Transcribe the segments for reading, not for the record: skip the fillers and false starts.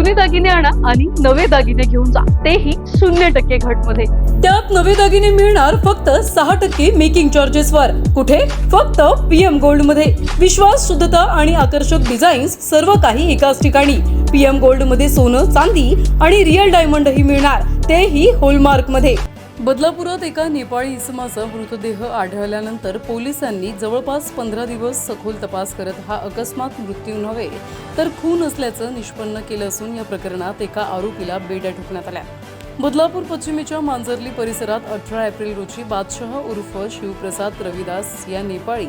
जुने दागिने आणा आणि नवे दागिने घेऊन जा, तेही 0% घटमध्ये। त्यात नवे दागिने मिळणार फक्त 6% मेकिंग चार्जेस वर। कुठे? फक्त PM गोल्ड मध्ये। विश्वास, शुद्धता आणि आकर्षक डिझाईन्स सर्व काही एकाच ठिकाणी। PM गोल्ड मध्ये सोनं, चांदी आणि रिअल डायमंड ही मिळणार, तेही हॉलमार्क मध्ये। बदलापुरात एका नेपाळी इसमाचा मृतदेह आढळल्यानंतर पोलिसांनी जवळपास 15 दिवस सखोल तपास करत हा अकस्मात मृत्यू नव्हे तर खून असल्याचं निष्पन्न केलं असून या प्रकरणात एका आरोपीला बेड्या ठोकण्यात आल्या। बदलापूर पश्चिमेच्या मांजर्ली परिसरात 18 एप्रिल रोजी बादशाह उर्फ शिवप्रसाद रविदास या नेपाळी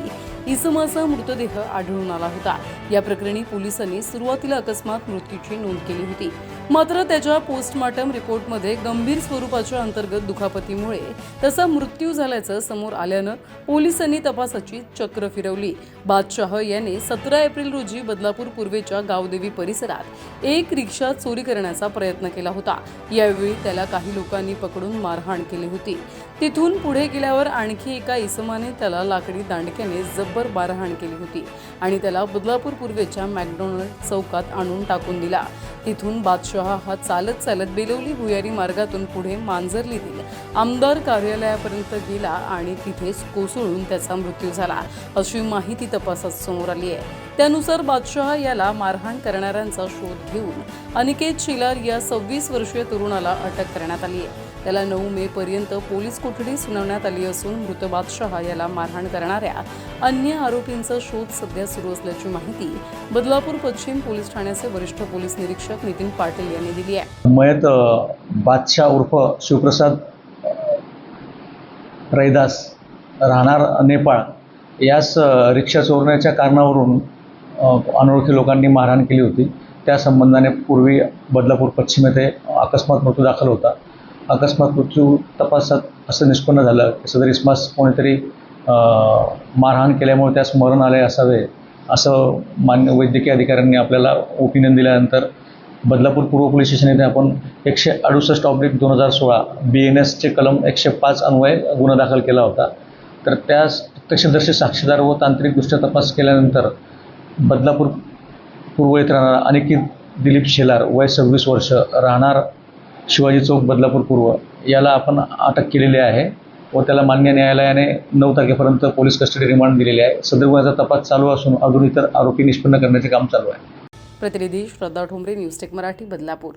इसमाचा मृतदेह आढळून आला होता। या प्रकरणी पोलिसांनी सुरुवातीला अकस्मात मृत्यूची नोंद केली होती, मात्र त्याच्या पोस्टमॉर्टम रिपोर्टमध्ये गंभीर स्वरूपाच्या अंतर्गत दुखापतीमुळे त्याचा मृत्यू झाल्याचं समोर आल्यानं पोलिसांनी तपासाची चक्र फिरवली। बादशाह याने 17 एप्रिल रोजी बदलापूर पूर्वेच्या गावदेवी परिसरात एक रिक्षा चोरी करण्याचा प्रयत्न केला होता। यावेळी त्याला काही लोकांनी पकडून मारहाण केली होती। तिथून पुढे गेल्यावर आणखी एका इसमाने त्याला लाकडी दांडक्याने जब्बर मारहाण केली होती आणि त्याला बदलापूर पूर्वेच्या मॅकडोनल्ड चौकात आणून टाकून दिला। तिथून बादशाह हा चालत चालत बेलवली भुयारी मार्गातून पुढे मांजर्लीतील आमदार कार्यालयापर्यंत गेला आणि तिथेच कोसळून त्याचा मृत्यू झाला, अशी माहिती तपासात समोर आली आहे। त्यानुसार बादशाह याला मारहाण करणाऱ्यांचा शोध घेऊन अनिकेत शिलार या 26 वर्षीय तरुणाला अटक करण्यात आली आहे। त्याला 9 मे पर्यंत पोलीस कोठडी सुनावण्यात आली असून मृत बादशाह याला मारहाण करणाऱ्या अन्य आरोपींचा शोध सध्या सुरू असल्याची माहिती बदलापूर पश्चिम पोलीस ठाण्याचे वरिष्ठ पोलीस निरीक्षक नितीन पाटील यांनी दिली आहे। मयत बादशाह उर्फ शिवप्रसाद रैदास राहणार नेपाळ यास रिक्षा चोरण्याच्या कारणावरून अनोळखी लोकांनी मारहाण केली होती। त्या संबंधाने पूर्वी बदलापूर पश्चिम येथे अकस्मात मृत्यू दाखल होता। अकस्मात मृत्यू तपासात असं निष्पन्न झालं की सदर इसमास कोणीतरी मारहाण केल्यामुळे त्यास मरण आले असावे, असं मान्य वैद्यकीय अधिकाऱ्यांनी आपल्याला ओपिनियन दिल्यानंतर बदलापूर पूर्व पोलीस स्टेशन येथे आपण 168/2016 BNSचे कलम 105 अन्वये गुन्हा दाखल केला होता। तर त्यास प्रत्यक्षदर्शी साक्षीदार व तांत्रिकदृष्ट्या तपास केल्यानंतर बदलापूर पूर्व येथे राहणारा अनिकेत दिलीप शेलार वय 26 वर्ष राहणार शिवाजी चौक बदलापूर पूर्व याला आपण अटक केलेली आहे व त्याला मान्य न्यायालयाने 9 तारखेपर्यंत पोलीस कस्टडी रिमांड दिलेली आहे। सदर गुन्ह्याचा तपास चालू असून अजून इतर आरोपी निष्पन्न करण्याचे काम चालू आहे। प्रतिनिधी श्रद्धा ठोंबरे, न्यूज टेक मराठी, बदलापूर।